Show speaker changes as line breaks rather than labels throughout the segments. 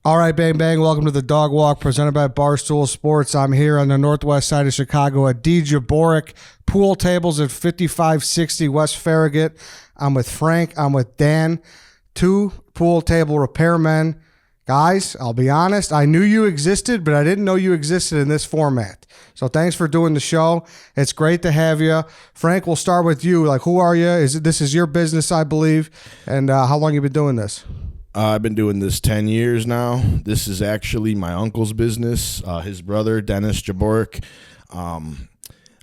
All right, bang, bang. Welcome to the Dog Walk presented by Barstool Sports. I'm here on the northwest side of Chicago at D. Jaborik Pool Tables at 5560 West Farragut. I'm with Frank. I'm with Dan, two pool table repairmen. Guys, I'll be honest, I knew you existed, but I didn't know you existed in this format. So thanks for doing the show. It's great to have you. Frank, we'll start with you. Like, who are you? This is your business, I believe. And how long have you been doing this?
I've been doing this 10 years now. This is actually my uncle's business. His brother, Dennis Jaborik.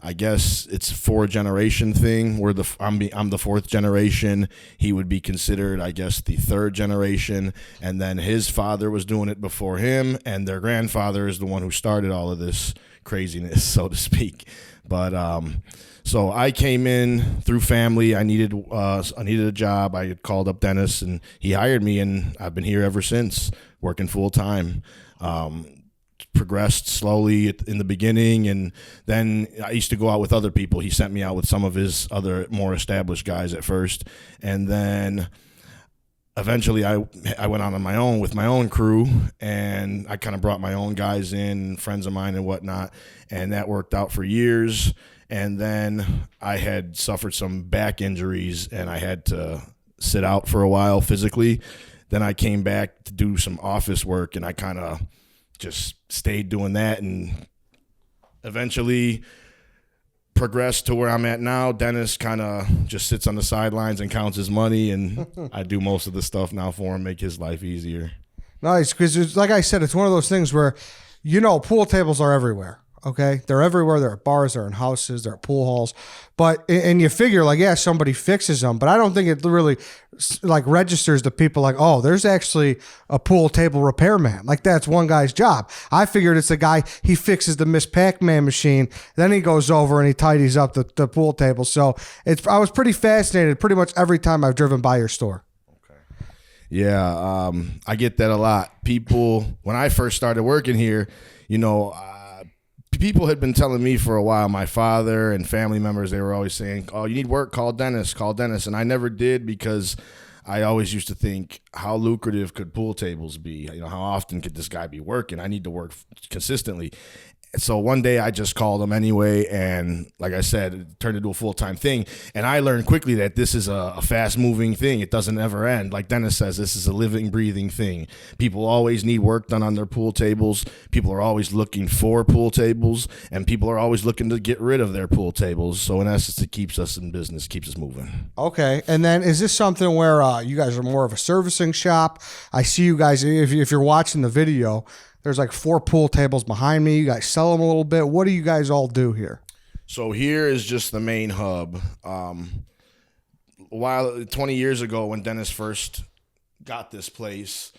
I guess it's a four-generation thing. I'm the fourth generation. He would be considered, I guess, the third generation. And then his father was doing it before him, and their grandfather is the one who started all of this craziness, so to speak. But so I came in through family. I needed a job. I had called up Dennis, and he hired me, and I've been here ever since, working full time. Progressed slowly in the beginning, and then I used to go out with other people. He sent me out with some of his other more established guys at first, and then eventually I went on my own with my own crew, and I kind of brought my own guys in, friends of mine and whatnot, and that worked out for years. And then I had suffered some back injuries, and I had to sit out for a while physically. Then I came back to do some office work, and I kind of just stayed doing that, and eventually progressed to where I'm at now. Dennis kind of just sits on the sidelines and counts his money, and I do most of the stuff now for him, make his life easier. Nice,
because like I said, it's one of those things where, pool tables are everywhere. Okay, they're everywhere. They're at bars, they're in houses, they're at pool halls. And you figure, like, yeah, somebody fixes them, but I don't think it really like registers to people like, oh, there's actually a pool table repairman. Like, that's one guy's job. I figured it's the guy, he fixes the Miss Pac-Man machine, then he goes over and he tidies up the pool table. So I was pretty fascinated pretty much every time I've driven by your store.
Yeah, I get that a lot. People, when I first started working here, people had been telling me for a while, my father and family members, they were always saying, oh, you need work, call Dennis. And I never did, because I always used to think, how lucrative could pool tables be? How often could this guy be working? I need to work consistently. So one day I just called him anyway, and like I said, it turned into a full-time thing. And I learned quickly that this is a fast-moving thing. It doesn't ever end. Like Dennis says, this is a living, breathing thing. People always need work done on their pool tables. People are always looking for pool tables, and people are always looking to get rid of their pool tables. So in essence, it keeps us in business, keeps us moving.
Okay, and then is this something where you guys are more of a servicing shop? I see you guys, if you're watching the video, there's like 4 pool tables behind me. You guys sell them a little bit. What do you guys all do here?
So here is just the main hub. 20 years ago when Dennis first got this place,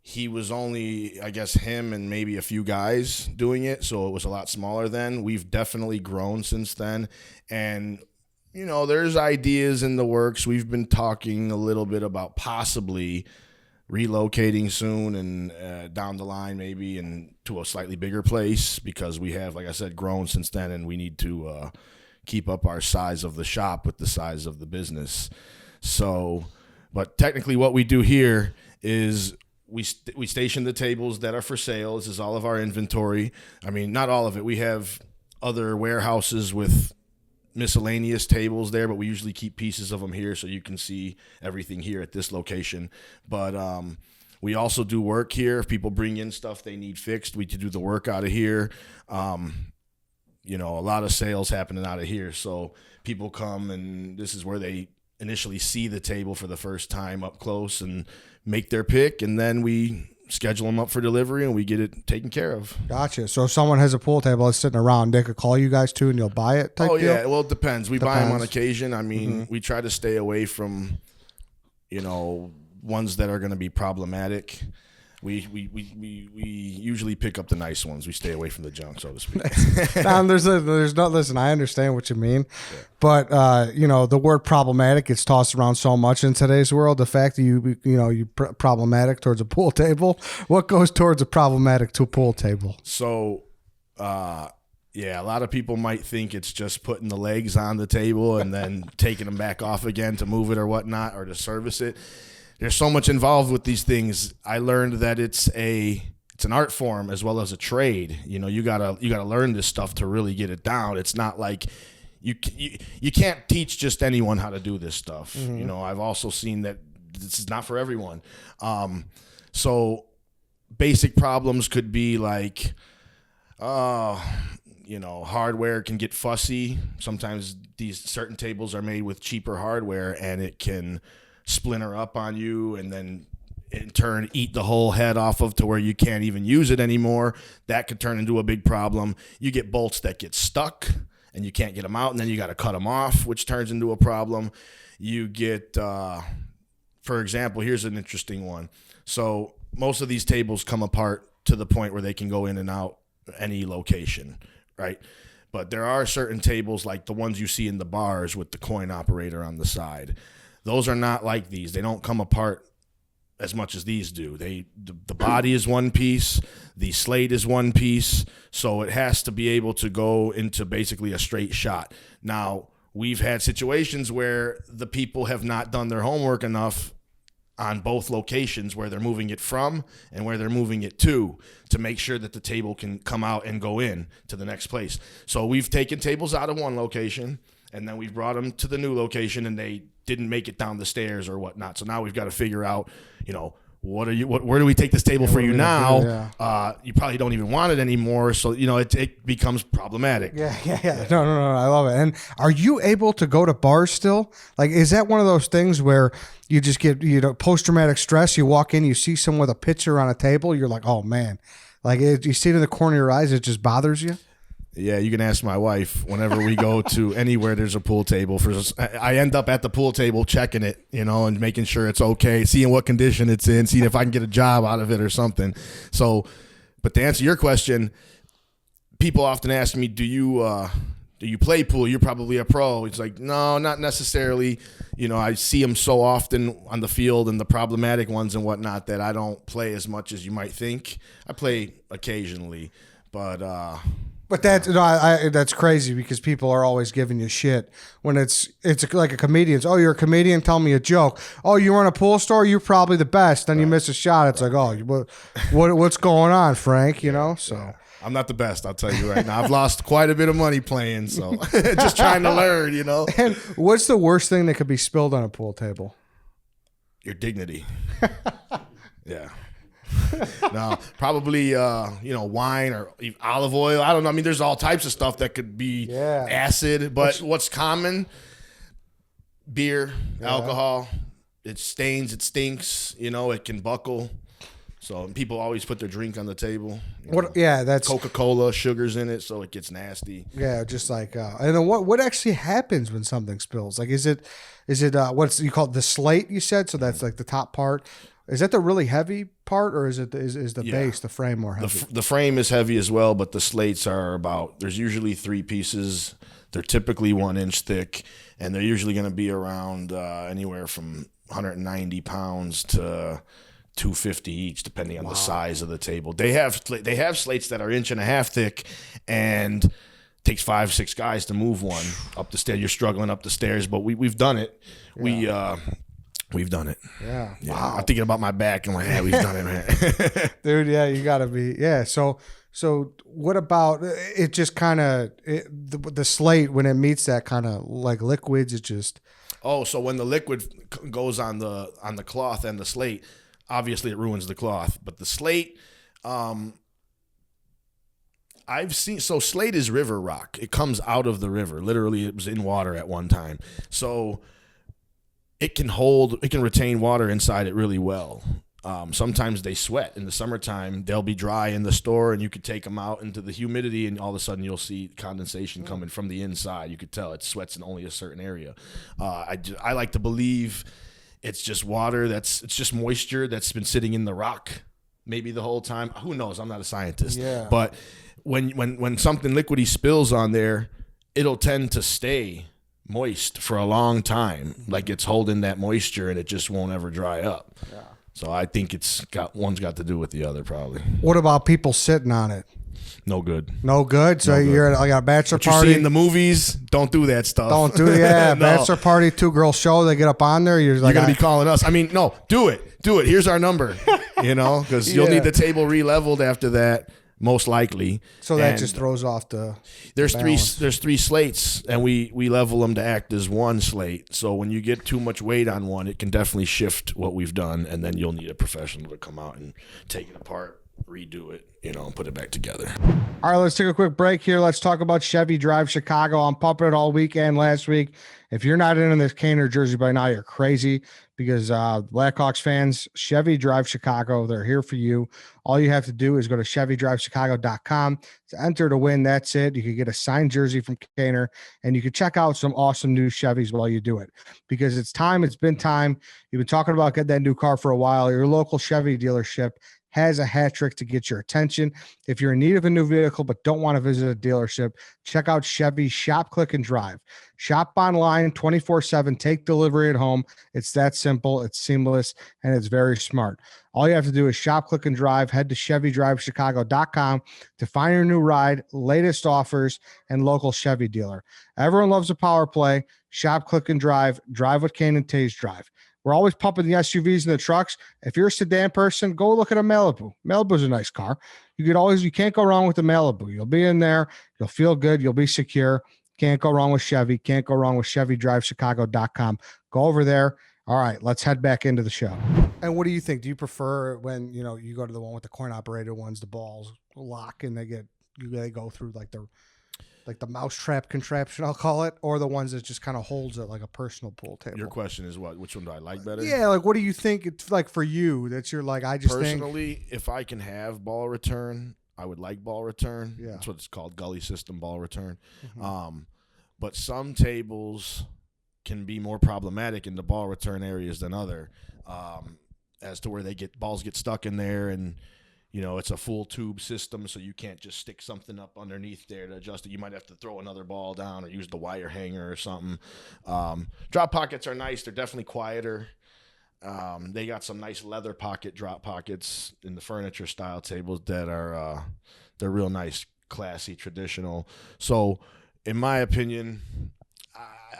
he was only, I guess, him and maybe a few guys doing it. So it was a lot smaller then. We've definitely grown since then. And, there's ideas in the works. We've been talking a little bit about possibly relocating soon and down the line maybe and to a slightly bigger place, because we have, like I said, grown since then, and we need to keep up our size of the shop with the size of the business. So, but technically what we do here is we station the tables that are for sale. This is all of our inventory. I mean, not all of it. We have other warehouses with miscellaneous tables there, but we usually keep pieces of them here so you can see everything here at this location. But we also do work here. If people bring in stuff they need fixed, we can do the work out of here. A lot of sales happening out of here. So people come, and this is where they initially see the table for the first time up close and make their pick, and then we schedule them up for delivery, and we get it taken care of.
Gotcha. So if someone has a pool table that's sitting around, they could call you guys too, and you'll buy it type deal?
Yeah. Well, it depends. We buy them on occasion. I mean, we try to stay away from, ones that are going to be problematic. We usually pick up the nice ones. We stay away from the junk, so to speak.
Listen, I understand what you mean, but the word problematic gets tossed around so much in today's world. The fact that you problematic towards a pool table, what goes towards a problematic to a pool table?
So, yeah, a lot of people might think it's just putting the legs on the table and then taking them back off again to move it or whatnot, or to service it. there's so much involved with these things. I learned that it's an art form as well as a trade. You know, you gotta learn this stuff to really get it down. It's not like you can't teach just anyone how to do this stuff. Mm-hmm. You know, I've also seen that this is not for everyone. So basic problems could be like, you know, hardware can get fussy. Sometimes these certain tables are made with cheaper hardware, and it can splinter up on you, and then in turn eat the whole head off of to where you can't even use it anymore. That could turn into a big problem. You get bolts that get stuck and you can't get them out, and then you got to cut them off, which turns into a problem. You get, for example, here's an interesting one. So most of these tables come apart to the point where they can go in and out any location, right? But there are certain tables like the ones you see in the bars with the coin operator on the side. Those are not like these. They don't come apart as much as these do. The body is one piece, the slate is one piece, so it has to be able to go into basically a straight shot. Now, we've had situations where the people have not done their homework enough on both locations where they're moving it from and where they're moving it to make sure that the table can come out and go in to the next place. So we've taken tables out of one location, and then we've brought them to the new location, and they didn't make it down the stairs or whatnot. So now we've got to figure out, you know, where do we take this table for you now? You probably don't even want it anymore. So, you know, it becomes problematic.
Yeah. No. I love it. And are you able to go to bars still? Like, is that one of those things where you just get, you know, post-traumatic stress? You walk in, you see someone with a pitcher on a table. You're like, oh man, like you see it in the corner of your eyes. It just bothers you.
Yeah, you can ask my wife. Whenever we go to anywhere there's a pool table, I end up at the pool table checking it, you know, and making sure it's okay, seeing what condition it's in, seeing if I can get a job out of it or something. So, but to answer your question, people often ask me, do you play pool? You're probably a pro. It's like, no, not necessarily. You know, I see them so often on the field and the problematic ones and whatnot that I don't play as much as you might think. I play occasionally, but
that's crazy because people are always giving you shit when it's like a comedian's. Oh, you're a comedian. Tell me a joke. Oh, you run a pool store. You're probably the best. Then you miss a shot. It's like, oh, what's going on, Frank? You know. So
I'm not the best. I'll tell you right now. I've lost quite a bit of money playing. So just trying to learn. You know.
And what's the worst thing that could be spilled on a pool table?
Your dignity. Yeah. No, probably you know, wine or olive oil. I don't know. I mean, there's all types of stuff that could be acid, but what's common? Beer, alcohol. It stains, it stinks. You know, it can buckle. So people always put their drink on the table.
That's
Coca-Cola, sugars in it, so it gets nasty.
Yeah, just like and then what actually happens when something spills? Like, is it what's you call it, the slate? You said so. That's like the top part. Is that the really heavy part, or is it is the base, the frame more heavy?
The frame is heavy as well, but the slates are there's usually 3 pieces. They're typically 1 inch thick, and they're usually going to be around anywhere from 190 pounds to 250 each, depending on the size of the table. They have slates that are 1.5 inches thick, and it takes 5-6 guys to move one up the stairs. You're struggling up the stairs, but we've done it. Yeah. We've done it.
Yeah.
Wow. I'm thinking about my back and like, yeah, we've done it, man.
Dude, yeah, you got to be. Yeah. So what about it? Just kind of the slate when it meets that kind of like liquids, it just.
Oh, so when the liquid goes on the cloth and the slate, obviously it ruins the cloth. But the slate, I've seen. So slate is river rock. It comes out of the river. Literally, it was in water at one time. So it can retain water inside it really well. Sometimes they sweat. In the summertime, they'll be dry in the store, and you could take them out into the humidity, and all of a sudden you'll see condensation coming from the inside. You could tell it sweats in only a certain area. I like to believe it's just water. It's just moisture that's been sitting in the rock maybe the whole time. Who knows? I'm not a scientist.
Yeah.
But when something liquidy spills on there, it'll tend to stay moist for a long time, like it's holding that moisture, and it just won't ever dry up. Yeah. So I think one's got to do with the other, probably.
What about people sitting on it?
No good.
No good. So
No good.
you're at like a bachelor
What you
party.
see in the movies, don't do that stuff.
Don't do yeah.
No.
Bachelor party, 2-girl show. They get up on there. You're like,
You're gonna be calling us. I mean, no, do it. Here's our number. Because you'll need the table re-leveled after that, most likely.
So that just throws off the.
There's
balance.
three slates, and we level them to act as one slate. So when you get too much weight on one, it can definitely shift what we've done, and then you'll need a professional to come out and take it apart, redo it, and put it back together.
All right, let's take a quick break here. Let's talk about Chevy Drive Chicago. I'm pumping it all weekend last week. If you're not in this Caner jersey by now, you're crazy because Blackhawks fans, Chevy Drive Chicago, they're here for you. All you have to do is go to ChevyDriveChicago.com to enter to win. That's it. You can get a signed jersey from Caner, and you can check out some awesome new Chevys while you do it because it's time. It's been time. You've been talking about getting that new car for a while. Your local Chevy dealership has a hat trick to get your attention. If you're in need of a new vehicle but don't want to visit a dealership, check out Chevy Shop, Click, and Drive. Shop online 24/7. Take delivery at home. It's that simple. It's seamless, and it's very smart. All you have to do is shop, click, and drive. Head to ChevyDriveChicago.com to find your new ride, latest offers, and local Chevy dealer. Everyone loves a power play. Shop, click, and drive. Drive with Kane and Taze Drive. We're always pumping the SUVs and the trucks. If you're a sedan person, go look at a Malibu. Malibu's a nice car. You can't go wrong with the Malibu. You'll be in there. You'll feel good. You'll be secure. Can't go wrong with Chevy. Can't go wrong with ChevyDriveChicago.com. Go over there. All right, let's head back into the show. And what do you think? Do you prefer when, you go to the one with the coin operated ones, the balls lock and they go through like the mousetrap contraption, I'll call it, or the ones that just kind of holds it like a personal pool table?
Your question is what? Which one do I like better?
Yeah, like what do you think it's like for you? That's your I just
personally, if I can have ball return, I would like ball return.
Yeah.
That's what it's called, gully system ball return.
Mm-hmm.
But some tables can be more problematic in the ball return areas than other, as to where balls get stuck in there and. It's a full tube system, so you can't just stick something up underneath there to adjust it. You might have to throw another ball down or use the wire hanger or something. Drop pockets are nice. They're definitely quieter. They got some nice leather pocket drop pockets in the furniture style tables that are they're real nice, classy, traditional. So, in my opinion,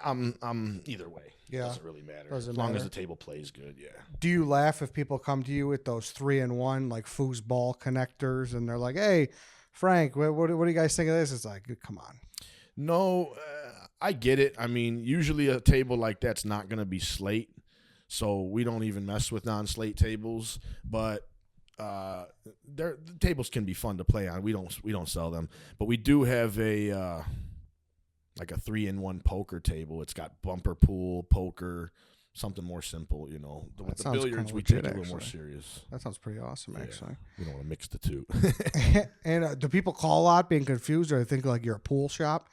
I'm either way.
Yeah.
Doesn't really matter. As long as the table plays good, yeah.
Do you laugh if people come to you with those 3-in-1 like foosball connectors and they're like, "Hey, Frank, what do you guys think of this?" It's like, come on.
No, I get it. I mean, usually a table like that's not going to be slate, so we don't even mess with non-slate tables. But the tables can be fun to play on. We don't sell them, but we do have a. Like a 3-in-1 poker table. It's got bumper pool, poker, something more simple, With the billiards, we take it a little more serious.
That sounds pretty awesome, actually.
We don't want to mix the two.
And do people call a lot being confused, or they think like you're a pool shop,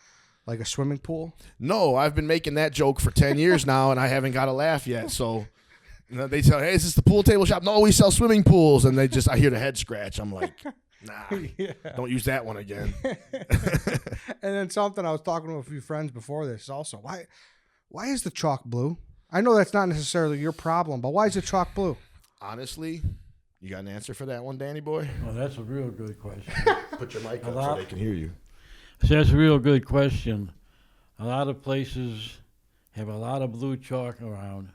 like a swimming pool?
No, I've been making that joke for 10 years now, and I haven't got a laugh yet. So they tell, "Hey, is this the pool table shop?" "No, we sell swimming pools." And I hear the head scratch. I'm like, nah, don't use that one again.
And then something I was talking to a few friends before this also. Why is the chalk blue? I know that's not necessarily your problem, but why is the chalk blue?
Honestly, you got an answer for that one, Danny boy?
Well, that's a real good question.
Put your mic up so they can hear you.
So that's a real good question. A lot of places have a lot of blue chalk around.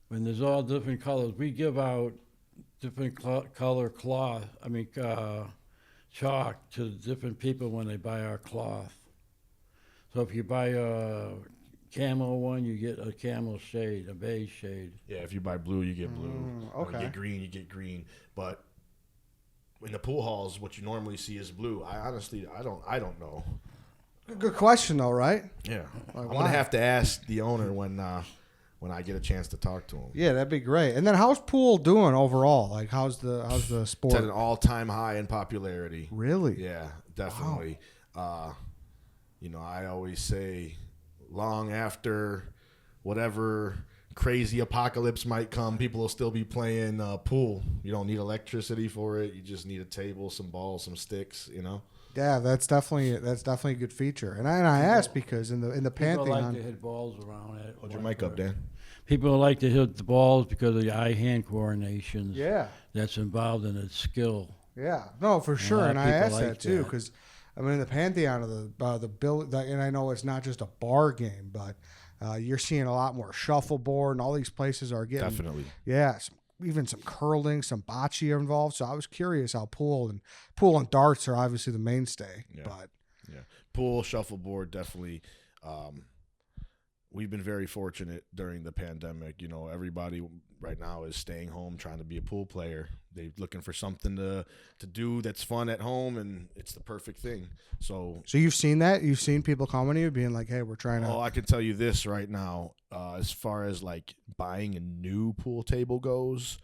When there's all different colors, we give out different color chalk to different people when they buy our cloth. So if you buy a camel one, you get a camel shade, a beige shade.
Yeah, if you buy blue, you get blue.
Okay.
If you get green, you get green. But in the pool halls, what you normally see is blue. I don't know.
Good question, though, right?
Yeah,
Like,
I'm gonna have to ask the owner when I get a chance to talk to him.
Yeah, that'd be great. And then how's pool doing overall? Like, how's the sport?
It's at an all-time high in popularity.
Really?
Yeah, definitely. I always say, long after whatever crazy apocalypse might come, people will still be playing pool. You don't need electricity for it. You just need a table, some balls, some sticks.
Yeah, that's definitely a good feature. And I asked because in the
People
Pantheon,
like to hit balls around it.
Hold your mic up, Dan.
People like to hit the balls because of the eye-hand coordination
yeah,
that's involved in its skill.
Yeah, no, for sure.
lot
And
of
I
people
asked
like
that too
that.
because I mean the pantheon of the bill, and I know it's not just a bar game, but you're seeing a lot more shuffleboard, and all these places are getting
Definitely.
yeah, even some curling, some bocce are involved. So I was curious how pool and darts are obviously the mainstay,
Yeah.
but
Yeah. Pool, shuffleboard, definitely. We've been very fortunate during the pandemic. You know, everybody right now is staying home trying to be a pool player. They're looking for something to do that's fun at home, and it's the perfect thing. So
you've seen that? You've seen people coming to you being like, "Hey, we're trying to."
oh, I can tell you this right now. As far as like buying a new pool table goes,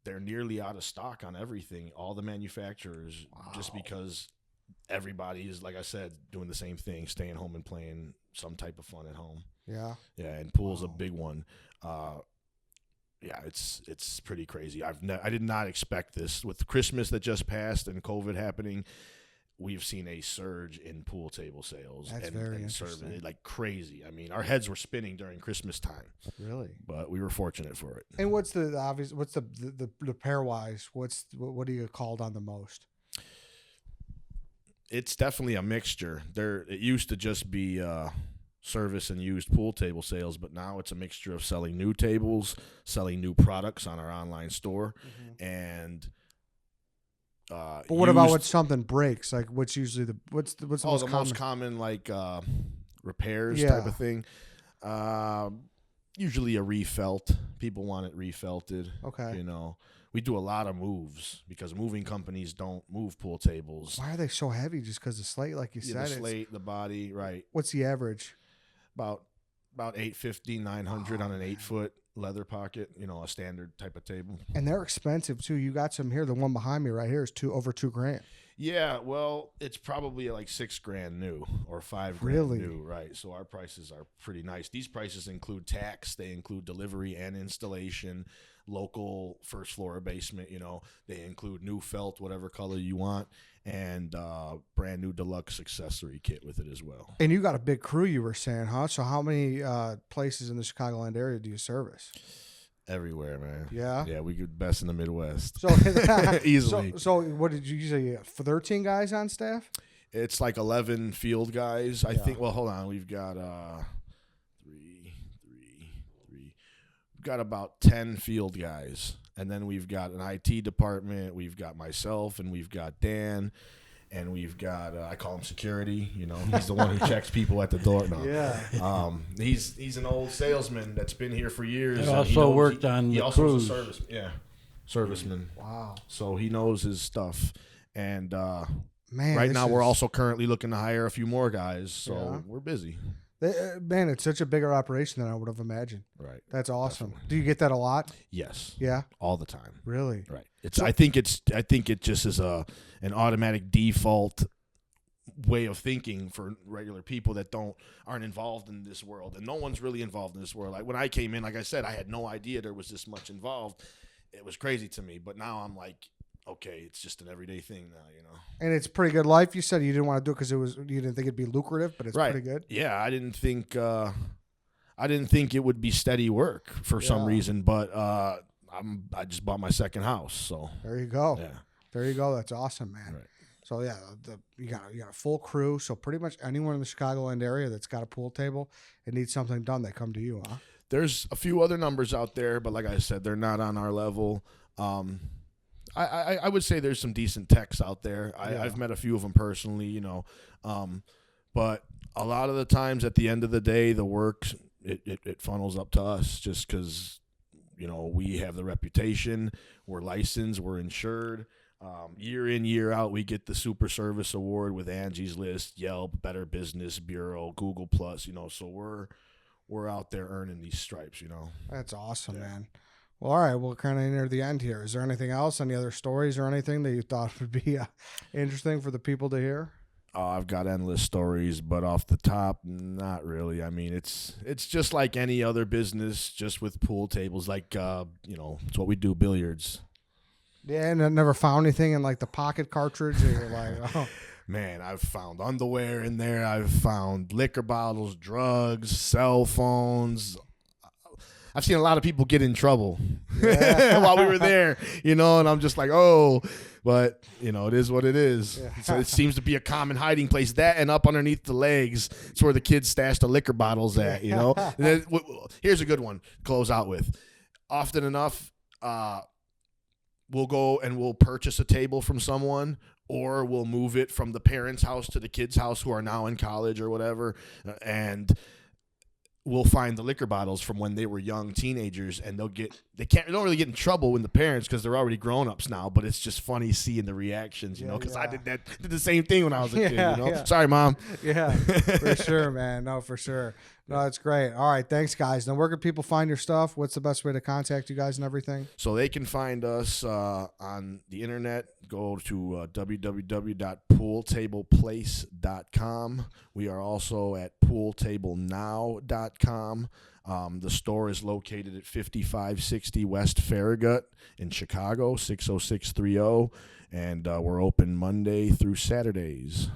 they're nearly out of stock on everything. All the manufacturers, just because everybody is, like I said, doing the same thing, staying home and playing some type of fun at home.
Yeah.
Yeah, and pool's a big one. Yeah, it's pretty crazy. I did not expect this with Christmas that just passed and COVID happening. We've seen a surge in pool table sales.
That's
and,
very
and
interesting.
serving, like crazy. I mean, our heads were spinning during Christmas time,
Really?
but we were fortunate for it.
And what's the obvious? What's the pairwise? What are you called on the most?
It's definitely a mixture. It used to just be service and used pool table sales, but now it's a mixture of selling new tables, selling new products on our online store, and
But what about when something breaks? Like, what's usually what's the most
the
common?
most common like repairs
Yeah.
type of thing? Usually a refelt. People want it refelted.
Okay.
You know, we do a lot of moves because moving companies don't move pool tables.
Why are they so heavy? Just because the slate, like you
Yeah,
said.
the slate, the body, right?
What's the average?
About 850, 900 on an 8-foot leather pocket. You know, a standard type of table.
And they're expensive too. You got some here. The one behind me right here is over $2,000.
Yeah, well, it's probably like $6,000 new or $5,000
Really?
new, right? So our prices are pretty nice. These prices include tax, they include delivery and installation, local first floor or basement. You know, they include new felt, whatever color you want, and brand new deluxe accessory kit with it as well.
And you got a big crew, you were saying, huh? So how many places in the Chicagoland area do you service?
Everywhere, man.
Yeah.
Yeah, we get best in the Midwest.
So
Easily.
So what did you say? You got 13 guys on staff?
It's like 11 field guys. I
Yeah.
think, well, hold on. We've got three. We've got about 10 field guys. And then we've got an IT department. We've got myself, and we've got Dan, and we've got, I call him security. You know, he's the one who checks people at the door. No.
Yeah.
He's an old salesman that's been here for years.
He
and
also worked on
he
the
also
cruise.
was a serviceman.
Wow.
So he knows his stuff. And
Man,
right
this
now we're
is-
also currently looking to hire a few more guys. So
Yeah.
we're busy.
Man, it's such a bigger operation than I would have imagined.
Right.
That's awesome.
Definitely.
Do you get that a lot?
Yes.
Yeah.
All the time.
Really?
Right. I think it just is an automatic default way of thinking for regular people that aren't involved in this world, and no one's really involved in this world. Like when I came in, like I said, I had no idea there was this much involved. It was crazy to me, but now I'm like, okay, it's just an everyday thing now, you know.
And it's pretty good life. You said you didn't want to do it because you didn't think it'd be lucrative, but it's
Right.
pretty good.
Yeah, I didn't think it would be steady work for some
Yeah.
reason, but I just bought my second house, so
There you go.
yeah.
There you go. That's awesome, man.
Right.
So yeah, you got a full crew. So pretty much anyone in the Chicagoland area that's got a pool table and needs something done, they come to you, huh?
There's a few other numbers out there, but like I said, they're not on our level. I would say there's some decent techs out there.
Yeah.
I've met a few of them personally, you know, but a lot of the times at the end of the day, the work it funnels up to us just because, you know, we have the reputation, we're licensed, we're insured. Year in, year out, we get the Super Service Award with Angie's List, Yelp, Better Business Bureau, Google Plus. You know, so we're out there earning these stripes. You know,
That's awesome,
Yeah.
man. Well, all right, we're kind of near the end here. Is there anything else, any other stories or anything that you thought would be interesting for the people to hear?
I've got endless stories, but off the top, not really. I mean, it's just like any other business, just with pool tables. Like you know, it's what we do, billiards.
Yeah, and I never found anything in like the pocket cartridge. Or you're like, oh,
Man, I've found underwear in there. I've found liquor bottles, drugs, cell phones. I've seen a lot of people get in trouble while we were there, and I'm just like, oh, but it is what it is.
Yeah.
So it seems to be a common hiding place. That and up underneath the legs, it's where the kids stash the liquor bottles at. And then, here's a good one. To close out with. Often enough, we'll go and we'll purchase a table from someone, or we'll move it from the parents' house to the kids' house who are now in college or whatever, and we'll find the liquor bottles from when they were young teenagers, and they don't really get in trouble when the parents, because they're already grown-ups now, but it's just funny seeing the reactions, because I did the same thing when I was a kid,
Yeah.
Sorry, Mom.
Yeah, for sure, man. No, for sure. No, that's great. All right, thanks, guys. Now, where can people find your stuff? What's the best way to contact you guys and everything?
So they can find us on the internet. Go to www.pooltableplace.com. We are also at pooltablenow.com. The store is located at 5560 West Farragut in Chicago, 60630, and we're open Monday through Saturdays.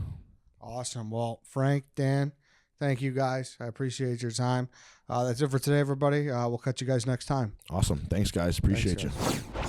Awesome. Well, Frank, Dan, thank you guys. I appreciate your time. That's it for today, everybody. We'll catch you guys next time.
Awesome. Thanks, guys. Appreciate
Thanks,
you.
guys.